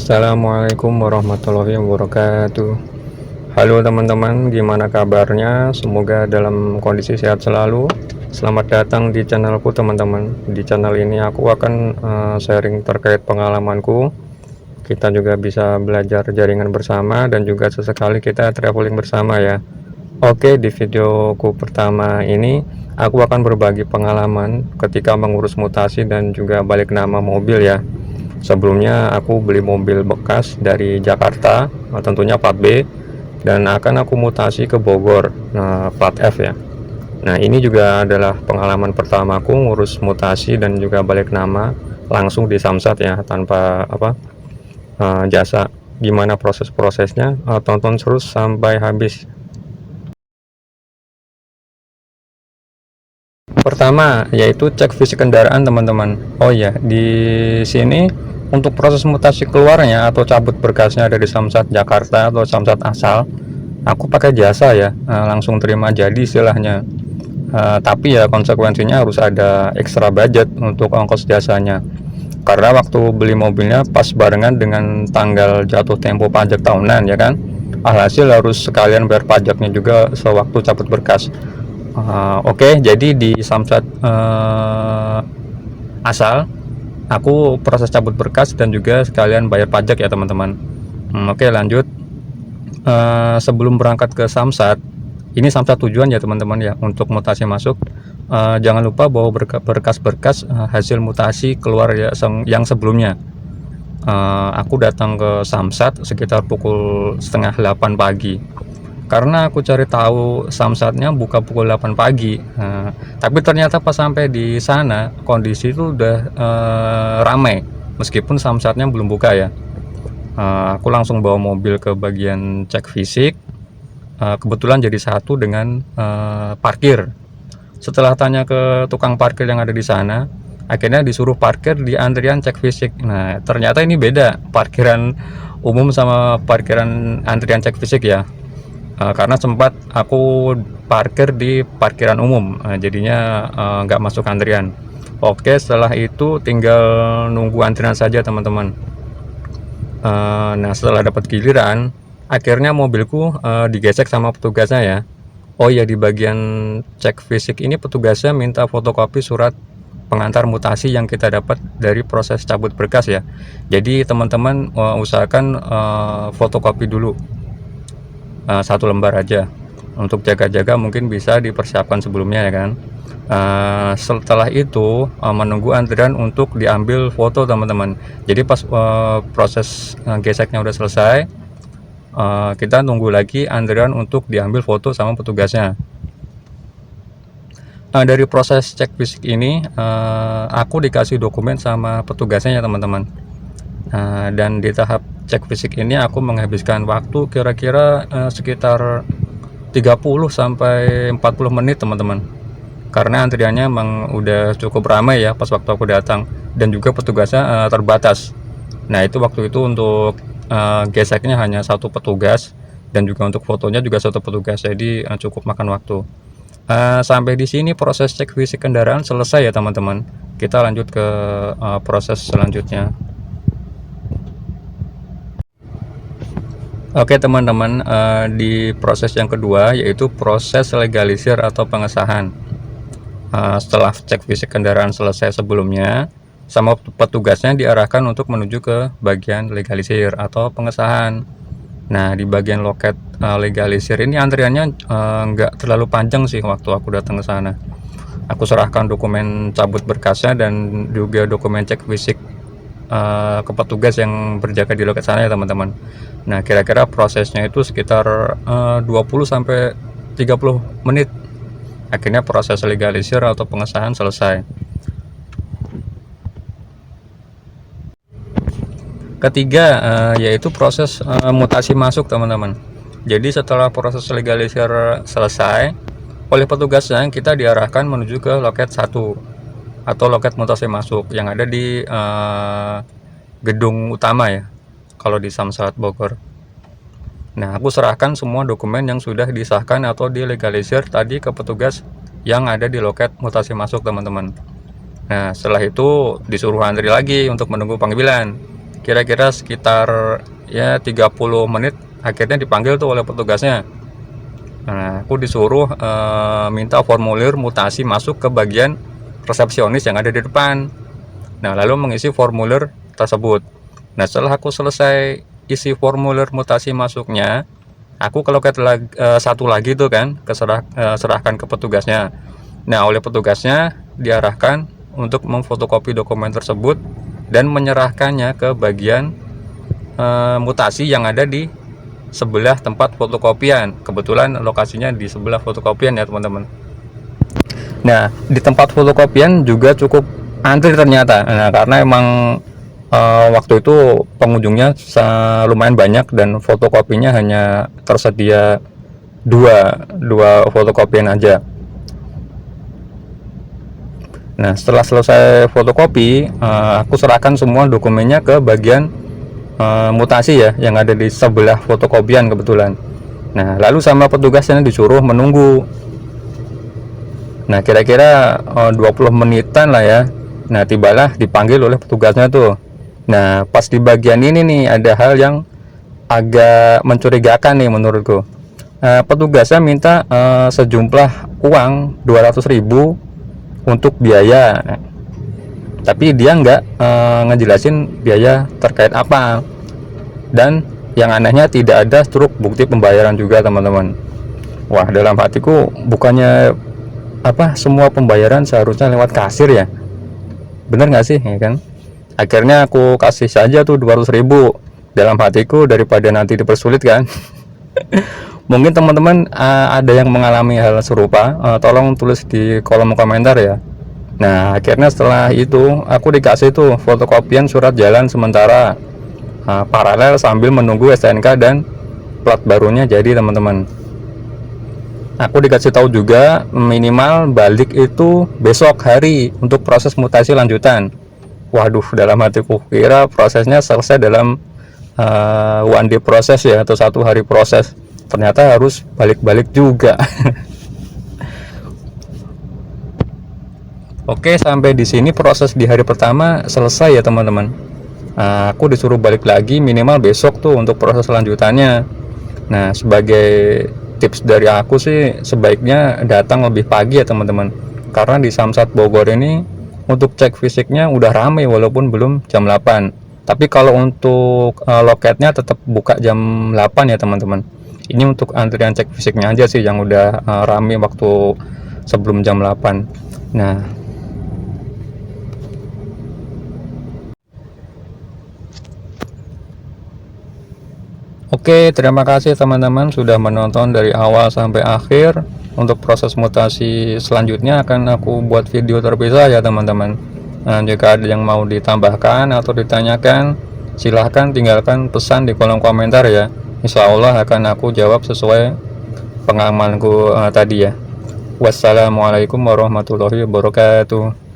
Assalamualaikum warahmatullahi wabarakatuh. Halo teman-teman, gimana kabarnya? Semoga dalam kondisi sehat selalu. Selamat datang di channelku teman-teman. Di channel ini aku akan sharing terkait pengalamanku. Kita juga bisa belajar jaringan bersama dan juga sesekali kita traveling bersama ya. Oke, di videoku pertama ini aku akan berbagi pengalaman ketika mengurus mutasi dan juga balik nama mobil ya. Sebelumnya aku beli mobil bekas dari Jakarta, tentunya plat B, dan akan aku mutasi ke Bogor, plat F ya. Nah, ini juga adalah pengalaman pertamaku ngurus mutasi dan juga balik nama langsung di Samsat ya, tanpa jasa. Gimana proses-prosesnya? Tonton terus sampai habis. Pertama yaitu cek fisik kendaraan teman-teman. Oh ya, di sini untuk proses mutasi keluarnya atau cabut berkasnya dari Samsat Jakarta atau Samsat asal, aku pakai jasa ya, langsung terima jadi istilahnya. Tapi ya konsekuensinya harus ada ekstra budget untuk ongkos jasanya. Karena waktu beli mobilnya pas barengan dengan tanggal jatuh tempo pajak tahunan ya kan. Alhasil harus sekalian bayar pajaknya juga sewaktu cabut berkas. Oke, jadi di Samsat asal aku proses cabut berkas dan juga sekalian bayar pajak ya teman-teman. Oke, lanjut. Sebelum berangkat ke Samsat, ini Samsat tujuan ya teman-teman ya, untuk mutasi masuk. Jangan lupa bawa berkas-berkas hasil mutasi keluar ya yang sebelumnya. Aku datang ke Samsat sekitar pukul setengah 8 pagi. Karena aku cari tahu Samsatnya buka pukul 8 pagi. Tapi ternyata pas sampai di sana kondisi itu udah ramai meskipun Samsatnya belum buka ya. Aku langsung bawa mobil ke bagian cek fisik. Kebetulan jadi satu dengan parkir. Setelah tanya ke tukang parkir yang ada di sana, akhirnya disuruh parkir di antrian cek fisik. Nah, ternyata ini beda parkiran umum sama parkiran antrian cek fisik ya. Karena sempat aku parkir di parkiran umum, jadinya nggak masuk antrian. Oke, setelah itu tinggal nunggu antrian saja teman-teman. Nah, setelah dapat giliran, akhirnya mobilku digesek sama petugasnya ya. Oh ya, di bagian cek fisik ini petugasnya minta fotokopi surat pengantar mutasi yang kita dapat dari proses cabut berkas ya. Jadi teman-teman usahakan fotokopi dulu. Satu lembar aja untuk jaga-jaga, mungkin bisa dipersiapkan sebelumnya ya kan. Setelah itu menunggu antrian untuk diambil foto teman-teman. Jadi pas proses geseknya udah selesai, kita tunggu lagi antrian untuk diambil foto sama petugasnya. Dari proses cek fisik ini aku dikasih dokumen sama petugasnya ya teman-teman. Dan di tahap cek fisik ini aku menghabiskan waktu kira-kira sekitar 30 sampai 40 menit teman-teman, karena antriannya emang udah cukup ramai ya pas waktu aku datang, dan juga petugasnya terbatas. Nah, itu waktu itu untuk geseknya hanya satu petugas, dan juga untuk fotonya juga satu petugas, jadi cukup makan waktu. Sampai di sini proses cek fisik kendaraan selesai ya teman-teman. Kita lanjut ke proses selanjutnya. Oke teman-teman, di proses yang kedua yaitu proses legalisir atau pengesahan. Setelah cek fisik kendaraan selesai sebelumnya, sama petugasnya diarahkan untuk menuju ke bagian legalisir atau pengesahan. Nah, di bagian loket legalisir ini antriannya nggak terlalu panjang sih waktu aku datang ke sana. Aku serahkan dokumen cabut berkasnya dan juga dokumen cek fisik ke petugas yang berjaga di loket sana ya teman-teman. Nah, kira-kira prosesnya itu sekitar 20 sampai 30 menit. Akhirnya proses legalisir atau pengesahan selesai. Ketiga yaitu proses mutasi masuk teman-teman. Jadi setelah proses legalisir selesai, oleh petugasnya kita diarahkan menuju ke loket 1 atau loket mutasi masuk yang ada di gedung utama ya, kalau di Samsat Bogor. Nah, aku serahkan semua dokumen yang sudah disahkan atau dilegalisir tadi ke petugas yang ada di loket mutasi masuk teman-teman. Nah, setelah itu disuruh antri lagi untuk menunggu panggilan. kira-kira sekitar ya 30 menit akhirnya dipanggil tuh oleh petugasnya. Nah, aku disuruh minta formulir mutasi masuk ke bagian resepsionis yang ada di depan. Nah, lalu mengisi formulir tersebut. Nah, setelah aku selesai isi formulir mutasi masuknya, aku keloket satu lagi tuh kan, serahkan ke petugasnya. Nah, oleh petugasnya diarahkan untuk memfotokopi dokumen tersebut dan menyerahkannya ke bagian mutasi yang ada di sebelah tempat fotokopian. Kebetulan lokasinya di sebelah fotokopian ya teman-teman. Nah, di tempat fotokopian juga cukup antri ternyata. Nah, karena emang waktu itu pengunjungnya lumayan banyak dan fotokopinya hanya tersedia dua fotokopian aja. Nah, setelah selesai fotokopi, aku serahkan semua dokumennya ke bagian mutasi ya, yang ada di sebelah fotokopian kebetulan. Nah, lalu sama petugasnya disuruh menunggu. Nah, kira-kira 20 menitan lah ya. Nah, tibalah dipanggil oleh petugasnya tuh. Nah, pas di bagian ini nih ada hal yang agak mencurigakan nih menurutku. Petugasnya minta sejumlah uang 200.000 untuk biaya. Nah, tapi dia nggak ngejelasin biaya terkait apa. Dan yang anehnya tidak ada struk bukti pembayaran juga teman-teman. Wah, dalam hatiku, bukannya semua pembayaran seharusnya lewat kasir ya, bener nggak sih ya kan? Akhirnya aku kasih saja tuh 200.000 dalam hatiku, daripada nanti dipersulit kan. Mungkin teman-teman ada yang mengalami hal serupa, tolong tulis di kolom komentar ya. Nah, akhirnya setelah itu aku dikasih tuh fotokopian surat jalan sementara paralel sambil menunggu STNK dan plat barunya jadi teman-teman. Aku dikasih tahu juga minimal balik itu besok hari untuk proses mutasi lanjutan. Waduh, dalam hatiku kira prosesnya selesai dalam one day proses ya, atau 1 hari proses. Ternyata harus balik-balik juga. Oke, sampai di sini proses di hari pertama selesai ya teman-teman. Aku disuruh balik lagi minimal besok tuh untuk proses lanjutannya. Nah, sebagai tips dari aku sih sebaiknya datang lebih pagi ya teman-teman, karena di Samsat Bogor ini untuk cek fisiknya udah ramai walaupun belum jam 8. Tapi kalau untuk loketnya tetap buka jam 8 ya teman-teman. Ini untuk antrian cek fisiknya aja sih yang udah ramai waktu sebelum jam 8. Nah, oke, terima kasih teman-teman sudah menonton dari awal sampai akhir. Untuk proses mutasi selanjutnya akan aku buat video terpisah ya teman-teman. Nah, jika ada yang mau ditambahkan atau ditanyakan, silahkan tinggalkan pesan di kolom komentar ya. Insya Allah akan aku jawab sesuai pengalamanku tadi ya. Wassalamualaikum warahmatullahi wabarakatuh.